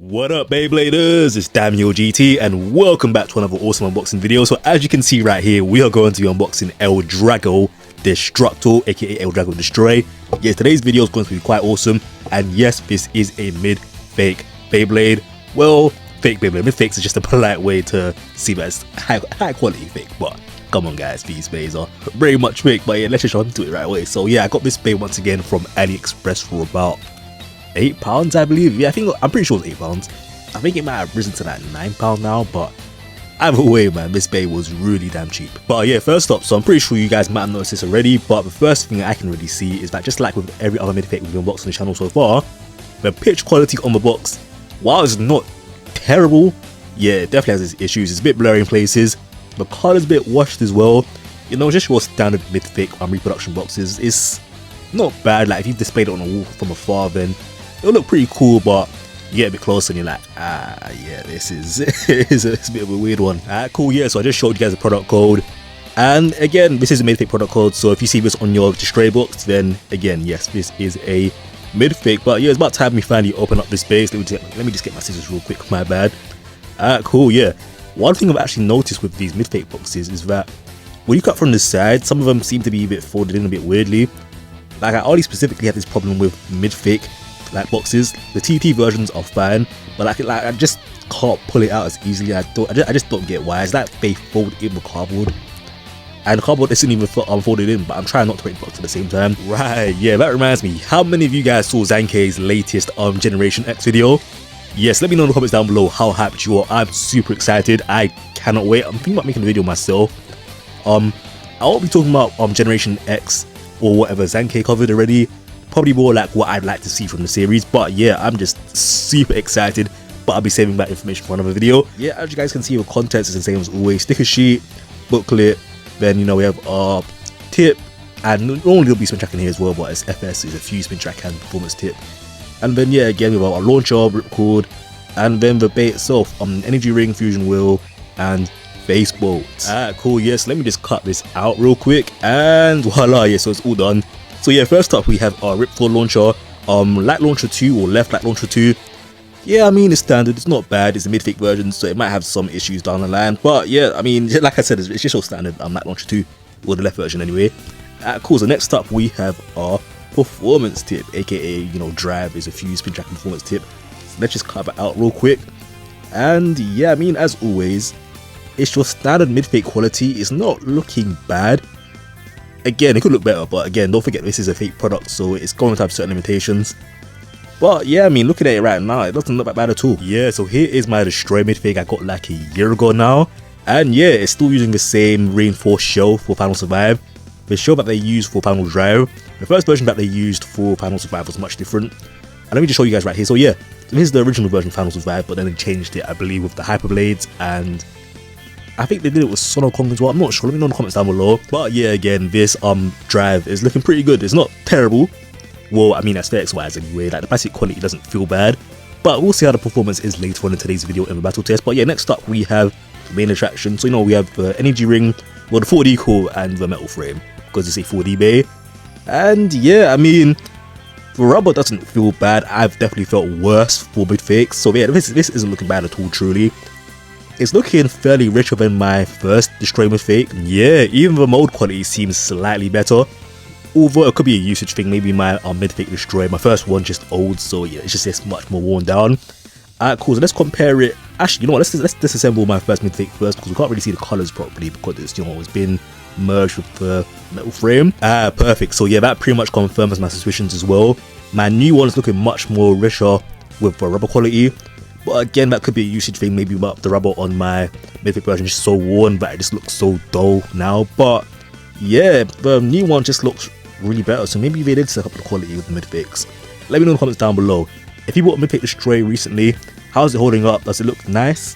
What up Beybladers, it's DaimyoGT and welcome back to another awesome unboxing video. So as you can see right here, we are going to be unboxing L-Drago Destructor, aka L-Drago Destroy. Yes, today's video is going to be quite awesome, and yes, this is a mid-fake Beyblade. Well, fake Beyblade. Mid-fakes is just a polite way to see that it's high quality fake, but come on guys, these bays are very much fake. But yeah, let's just jump into it right away. So yeah, I got this bay once again from AliExpress for about £8, I believe. Yeah, I'm pretty sure it's £8. I think it might have risen to like £9 now, but either way, man, this bay was really damn cheap. But yeah, first up, so I'm pretty sure you guys might have noticed this already, but the first thing I can really see is that just like with every other mid-fake we've unboxed on the channel so far, the pitch quality on the box, while it's not terrible, yeah, it definitely has its issues. It's a bit blurry in places, the color's a bit washed as well. You know, just your standard mid-fake reproduction boxes. It's not bad. Like if you displayed it on a wall from afar, then it'll look pretty cool, but you get a bit closer and you're like, yeah, this is it's a bit of a weird one. Cool, yeah, so I just showed you guys the product code, and again, this is a mid-fake product code, so if you see this on your Destroy box, then again, yes, this is a mid-fake. But yeah, it's about time we finally open up this base. Let me just get my scissors real quick, my bad. Cool, yeah. One thing I've actually noticed with these mid-fake boxes is that when you cut from the side, some of them seem to be a bit folded in a bit weirdly. Like I only specifically had this problem with mid-fake like boxes. The TT versions are fine, but like I just can't pull it out as easily. I just don't get why. It's like they fold in the cardboard, and the cardboard isn't even folded in, but I'm trying not to break the box at the same time. Right, yeah, that reminds me, how many of you guys saw Zankei's latest Generation X video? Yes, let me know in the comments down below how hyped you are. I'm super excited. I cannot wait. I'm thinking about making a video myself. I won't be talking about Generation X or whatever Zankei covered already. Probably more like what I'd like to see from the series, but yeah, I'm just super excited. But I'll be saving that information for another video. Yeah, as you guys can see, the contents is the same as always: sticker sheet, booklet, then you know we have our tip, and normally there'll be spin track in here as well, but it's FS, is a few spin track and performance tip. And then yeah, again we have our launcher, ripcord, and then the bay itself, energy ring, fusion wheel, and base bolts. Cool, yes, let me just cut this out real quick, and voila, yeah, so it's all done. So yeah, first up we have our ripcord launcher, light launcher 2 or left light launcher 2. Yeah, I mean it's standard, it's not bad, it's a mid-fake version, so it might have some issues down the line, but yeah, I mean, like I said, it's just your standard light launcher 2, or the left version anyway. Cool, so next up we have our performance tip, aka, you know, drive is a fuse spin track performance tip. So let's just cut that out real quick. And yeah, I mean, as always, it's your standard mid-fake quality. It's not looking bad. Again, it could look better, but again, don't forget this is a fake product, so it's going to have certain limitations. But yeah, I mean, looking at it right now, it doesn't look that bad at all. Yeah, so here is my Destroy mid-fake I got like a year ago now, and yeah, it's still using the same reinforced shell for Final Survive. The shell that they used for Final Drive, the first version that they used for Final Survive was much different. And let me just show you guys right here. So yeah, this is the original version of Final Survive, but then they changed it, I believe, with the Hyper Blades, and I think they did it with Sono Kong as well. I'm not sure, let me know in the comments down below. But yeah, again, this drive is looking pretty good. It's not terrible. Well, I mean, aesthetics wise anyway, like the basic quality doesn't feel bad. But we'll see how the performance is later on in today's video in the battle test. But yeah, next up we have the main attraction. So you know, we have the energy ring, well, the 4D core, and the metal frame, because it's a 4D bay. And yeah, I mean, the rubber doesn't feel bad. I've definitely felt worse for mid-fakes. So yeah, this isn't looking bad at all, truly. It's looking fairly richer than my first Destroy mid-fake. Yeah, even the mold quality seems slightly better. Although it could be a usage thing, maybe my mid-fake Destroy, my first one just old, so yeah, it's much more worn down. Cool, so let's compare it. Actually, you know what, let's disassemble my first mid-fake first, because we can't really see the colors properly because it's, you know, it's been merged with the metal frame. Perfect. So yeah, that pretty much confirms my suspicions as well. My new one is looking much more richer with the rubber quality, but again, that could be a usage thing. Maybe the rubber on my mid-fake version is just so worn that it just looks so dull now. But yeah, the new one just looks really better, so maybe they did set up the quality with the mid-fakes. Let me know in the comments down below. If you bought a mid-fake Destroy recently, how's it holding up? Does it look nice?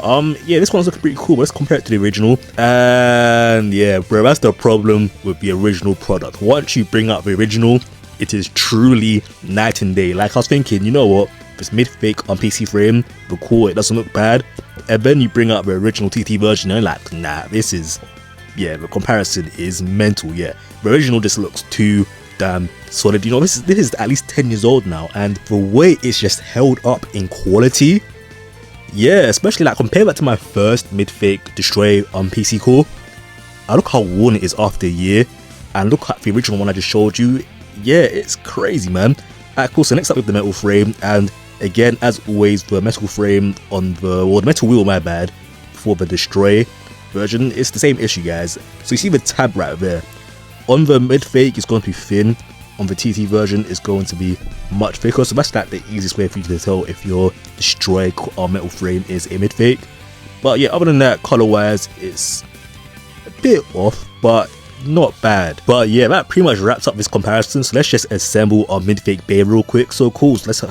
Yeah, this one's looking pretty cool, but let's compare it to the original. And yeah, bro, that's the problem with the original product. Once you bring out the original, it is truly night and day. Like I was thinking, you know what, this mid-fake on PC frame, the core, it doesn't look bad, and then you bring out the original TT version and you're like, nah, this is, yeah, the comparison is mental. Yeah, the original just looks too damn solid. You know, this is at least 10 years old now, and the way it's just held up in quality, yeah, especially like compare that to my first Midfake Destroy on PC core. Look how worn it is after a year, and look at the original one I just showed you. Yeah, it's crazy, man. Alright, cool. So next up with the metal frame, and again, as always, the metal frame on the metal wheel, my bad, for the Destroy version, it's the same issue, guys. So you see the tab right there. On the Midfake, it's going to be thin. On the TT version, it's going to be much thicker. So that's like the easiest way for you to tell if your Destroy metal frame is a Midfake. But yeah, other than that, color-wise, it's a bit off, but not bad. But yeah, that pretty much wraps up this comparison. So let's just assemble our Midfake bay real quick. So cool. So let's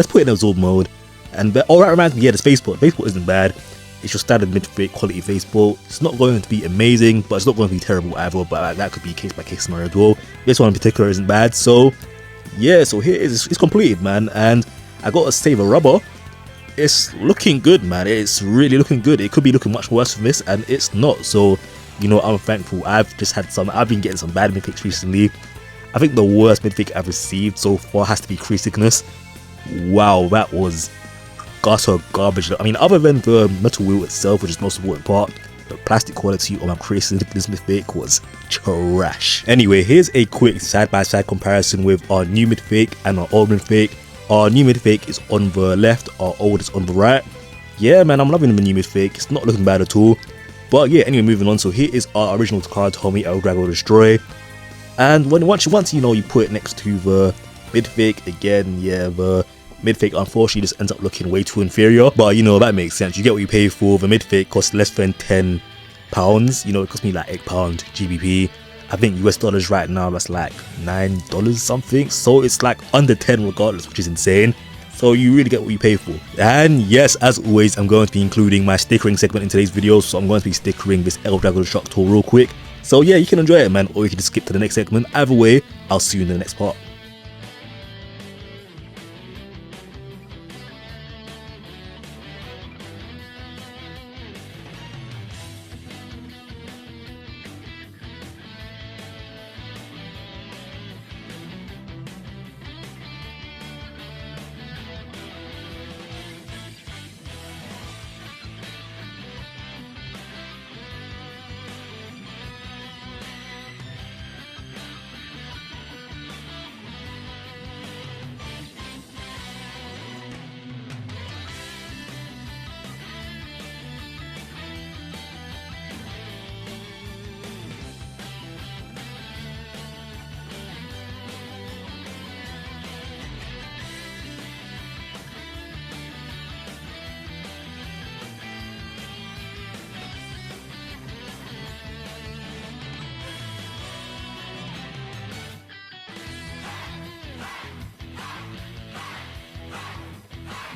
put it in absorb mode. And that reminds me, yeah, the faceport. Faceport isn't bad. It's your standard Midfake quality faceport. It's not going to be amazing, but it's not going to be terrible either. But that could be case by case scenario as well. This one in particular isn't bad. So yeah, so here it is. It's completed, man. And I gotta say, the rubber, it's looking good, man. It's really looking good. It could be looking much worse than this, and it's not. So you know, I'm thankful. I've been getting some bad Midfakes recently. I think the worst Midfake I've received so far has to be crease thickness. Wow, that was gutter garbage. I mean, other than the metal wheel itself, which is the most important part, the plastic quality on my crease thickness Midfake was trash. Anyway, here's a quick side-by-side comparison with our new Midfake and our old Midfake. Our new Midfake is on the left, our old is on the right. Yeah, man, I'm loving the new Midfake. It's not looking bad at all. But yeah, anyway, moving on. So here is our original Takara Tomy L-Drago Destroy. And once you know, you put it next to the Midfake, again, yeah, the Midfake unfortunately just ends up looking way too inferior. But you know, that makes sense. You get what you pay for. The Midfake costs less than £10. You know, it cost me like £8 GBP. I think US dollars right now, that's like $9 something. So it's like under 10 regardless, which is insane. So you really get what you pay for. And yes, as always, I'm going to be including my stickering segment in today's video. So I'm going to be stickering this L-Drago Destructor real quick. So yeah, you can enjoy it, man, or you can just skip to the next segment. Either way, I'll see you in the next part.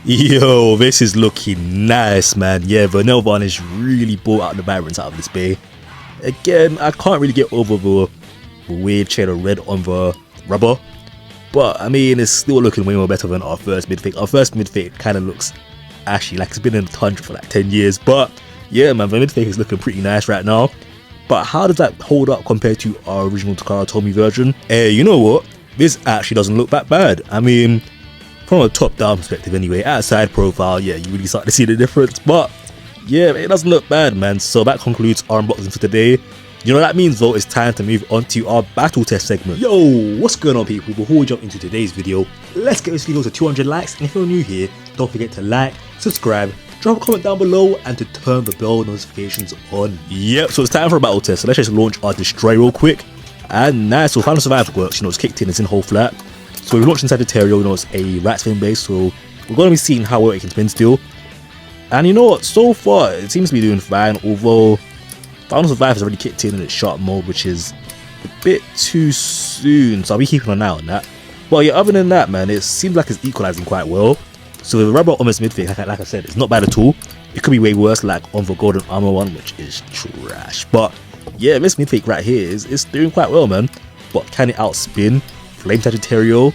Yo, this is looking nice, man. Yeah, the nail varnish really brought out the vibrance out of this bay. Again, I can't really get over the weird shade of red on the rubber, but I mean, it's still looking way more better than our first Midfake. Our first Midfake kind of looks ashy, like it's been in the tundra for like 10 years. But yeah, man, the Midfake is looking pretty nice right now. But how does that hold up compared to our original Takara Tomy version? Hey, you know what? This actually doesn't look that bad. I mean, from a top-down perspective anyway, at a side profile, yeah, you really start to see the difference. But yeah, it doesn't look bad, man. So that concludes our unboxing for today. You know what that means though, it's time to move on to our battle test segment. Yo, what's going on, people? Before we jump into today's video, let's get this video to 200 likes. And if you're new here, don't forget to like, subscribe, drop a comment down below, and to turn the bell notifications on. Yep, so it's time for a battle test. So let's just launch our Destroy real quick. And nice, so Final Survival works, you know, it's kicked in, it's in whole flat. So we launched inside the Sagittarial, you know, it's a rat spin base, so we're going to be seeing how well it can spin still. And you know what, so far it seems to be doing fine, although Final Survive has already kicked in its sharp mode, which is a bit too soon, so I'll be keeping an eye on that. But yeah, other than that, man, it seems like it's equalizing quite well. So the rubber on this Midfake, like I said, it's not bad at all. It could be way worse, like on the golden armor one, which is trash. But yeah, this Midfake right here is doing quite well, man. But can it outspin Flame Sagittarial?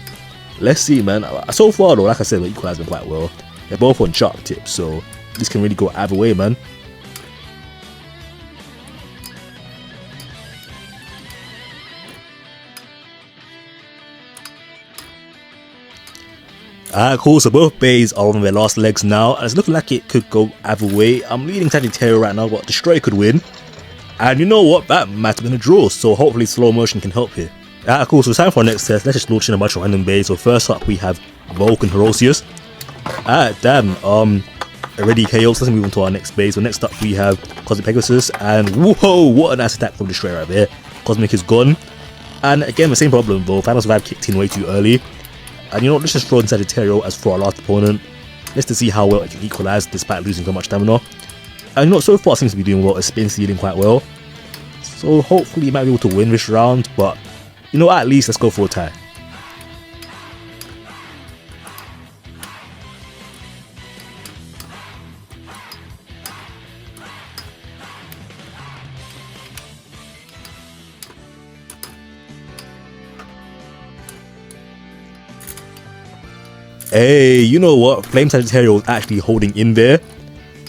Let's see, man. So far though, like I said, we're equalizing quite well. They're both on sharp tips, so this can really go either way, man. Alright, cool, so both bays are on their last legs now, and it's looking like it could go either way. I'm leading Sagittarius right now, but Destroy could win. And you know what, that might have been a draw, so hopefully slow motion can help here. Alright, cool, so it's time for our next test. Let's just launch in a bunch of random bays. So first up we have Volk and Herosius. Alright, damn, already chaos. Let's move on to our next bay. So next up we have Cosmic Pegasus, and whoa, what a nice attack from Destroy right there. Cosmic is gone. And again, the same problem though, Final Survive kicked in way too early. And you know what, let's just throw in Sagittarius as for our last opponent, just to see how well it can equalize despite losing so much stamina. And you know what, so far it seems to be doing well, it's been stealing quite well. So hopefully you might be able to win this round, but you know, at least let's go for a tie. Hey, you know what? Flame Sagittarius was actually holding in there.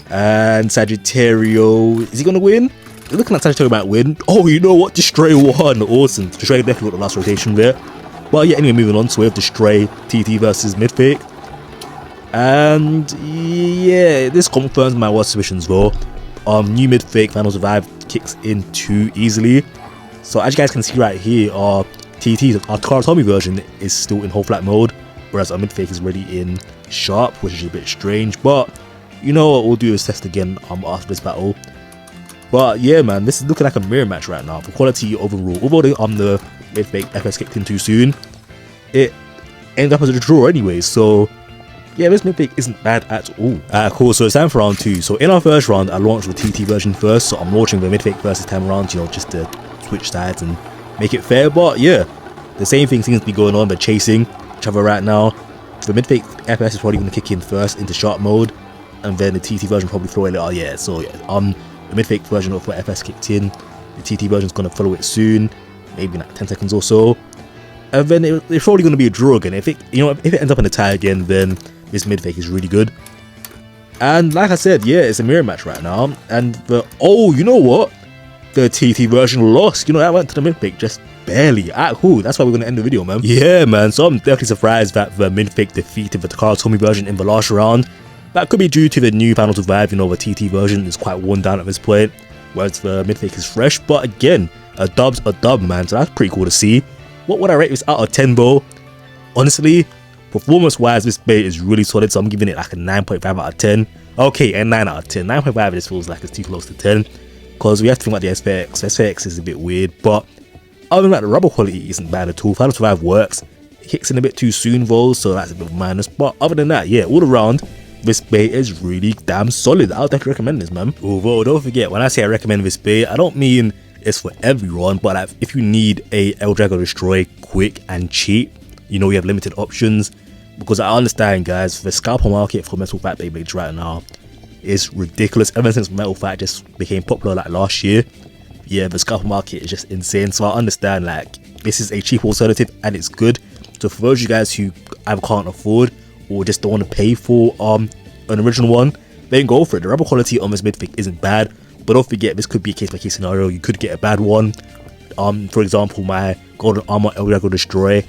And Sagittarius, is he gonna win? You're looking like Sagittarius might win. Oh, you know what? Destroy won. Awesome. Destroy definitely got the last rotation there. But yeah, anyway, moving on. So we have Destroy TT versus Midfake. And yeah, this confirms my worst suspicions though. New Midfake Final Survive kicks in too easily. So as you guys can see right here, our TT, our Takara Tomy version is still in whole flat mode, whereas our Midfake is already in sharp, which is a bit strange. But you know what, we'll do is test again after this battle. But yeah, man, this is looking like a mirror match right now for quality overall. Although the Midfake FS kicked in too soon, it ended up as a draw anyway. So yeah, this Midfake isn't bad at all. Cool, so it's time for round 2. So in our first round, I launched the TT version first. So I'm launching the Midfake first this time around, you know, just to switch sides and make it fair. But yeah, the same thing seems to be going on. They're chasing each other right now. The Midfake FS is probably going to kick in first into sharp mode, and then the TT version probably throw it. Oh yeah, so yeah, the Midfake version of what FS kicked in, the TT version is going to follow it soon, maybe in like 10 seconds or so, and then it's probably going to be a draw again. If it ends up in a tie again, then this Midfake is really good. And like I said, yeah, it's a mirror match right now. And you know what, the TT version lost. You know, that went to the Midfake just barely. Cool, that's why we're going to end the video, man. Yeah, man, so I'm definitely surprised that the Midfake defeated the Takara Tomy version in the last round. That could be due to the new Final Survive. You know, the TT version is quite worn down at this point, whereas the Midfake is fresh. But again, a dub's a dub, man, so that's pretty cool to see. What would I rate this out of 10, bro? Honestly, performance-wise, this bay is really solid, so I'm giving it like a 9.5 out of 10. Okay, a 9 out of 10. 9.5 just feels like it's too close to 10, because we have to think about the SPX. SPX is a bit weird, but other than that, the rubber quality isn't bad at all. Final Survive works. It kicks in a bit too soon, though, so that's a bit of a minus. But other than that, yeah, all around, this bay is really damn solid. I'll definitely recommend this, man. Although, don't forget, when I say I recommend this bay, I don't mean it's for everyone, but like, if you need a L-Drago Destroy quick and cheap, you know, you have limited options. Because I understand, guys, the scalper market for Metal Fight Beyblades right now is ridiculous. Ever since Metal Fight just became popular like last year, yeah, the scalper market is just insane. So I understand, like, this is a cheap alternative and it's good. So for those of you guys who either can't afford or just don't want to pay for an original one, then go for it. The rubber quality on this Midfake isn't bad, but don't forget, this could be a case by case scenario. You could get a bad one. For example, my Golden Armor L-Drago Destroy,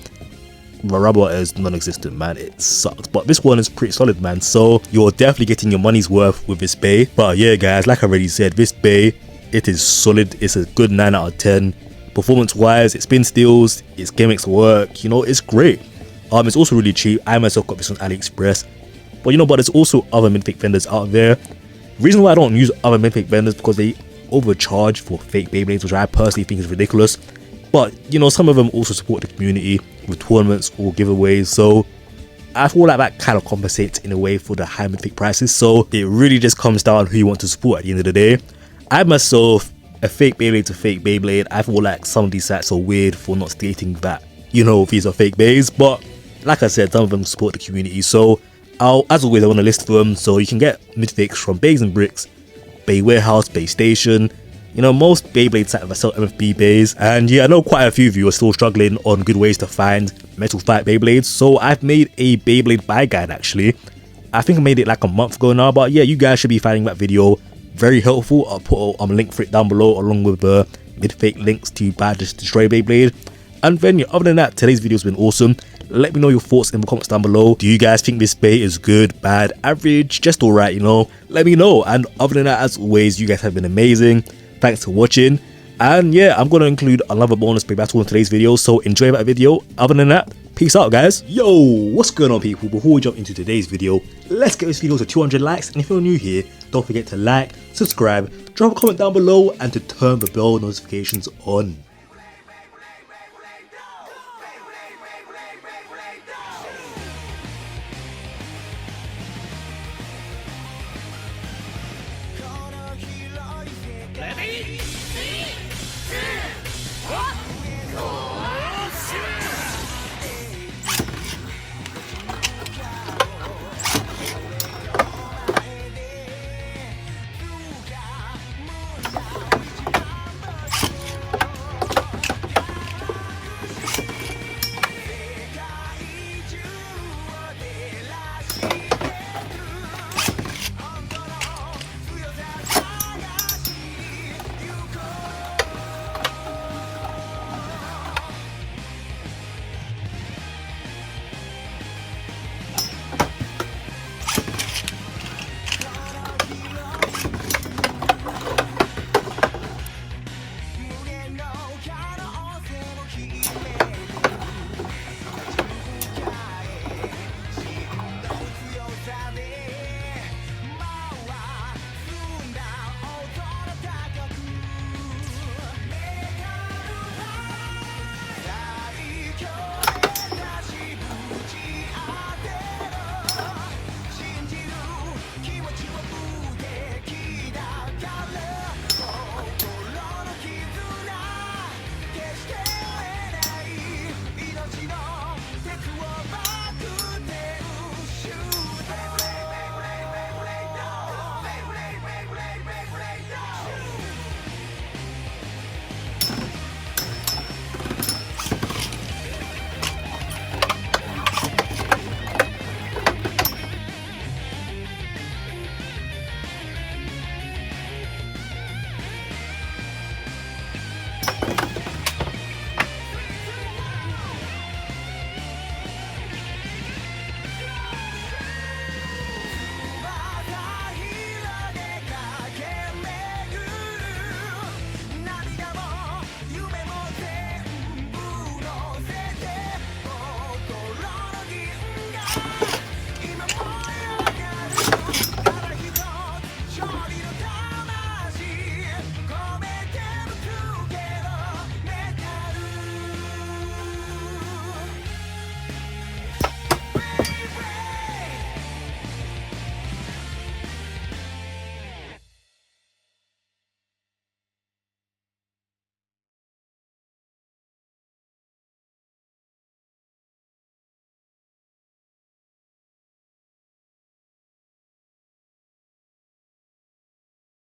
the rubber is non-existent, man. It sucks, but this one is pretty solid, man. So you're definitely getting your money's worth with this bay. But yeah, guys, like I already said, this bay, it is solid. It's a good 9 out of 10. Performance wise, it spin steals, its gimmicks work, you know, it's great. It's also really cheap. I myself got this on AliExpress, but you know, but there's also other Midfake vendors out there. The reason why I don't use other Midfake vendors because they overcharge for fake Beyblades, which I personally think is ridiculous. But you know, some of them also support the community with tournaments or giveaways, so I feel like that kind of compensates in a way for the high Midfake prices. So it really just comes down who you want to support at the end of the day. I myself, a fake Beyblade to fake Beyblade, I feel like some of these sites are weird for not stating that, you know, these are fake bays. But like I said, some of them support the community, so as always, I want to list them. So you can get Midfakes from Bays and Bricks, Bay Warehouse, Bay Station, you know, most Beyblade sites that sell MFB bays. And yeah, I know quite a few of you are still struggling on good ways to find Metal Fight Beyblades, so I've made a Beyblade buy guide actually. I think I made it like a month ago now, but yeah, you guys should be finding that video very helpful. I'll put a link for it down below along with the Midfake links to buy Destroy Beyblade. And then yeah, other than that, today's video has been awesome. Let me know your thoughts in the comments down below. Do you guys think this bait is good, bad, average, just alright, you know? Let me know. And other than that, as always, you guys have been amazing. Thanks for watching. And yeah, I'm going to include another bonus bait battle in today's video, so enjoy that video. Other than that, peace out, guys. Yo, what's going on, people? Before we jump into today's video, let's get this video to 200 likes. And if you're new here, don't forget to like, subscribe, drop a comment down below, and to turn the bell notifications on. Ready?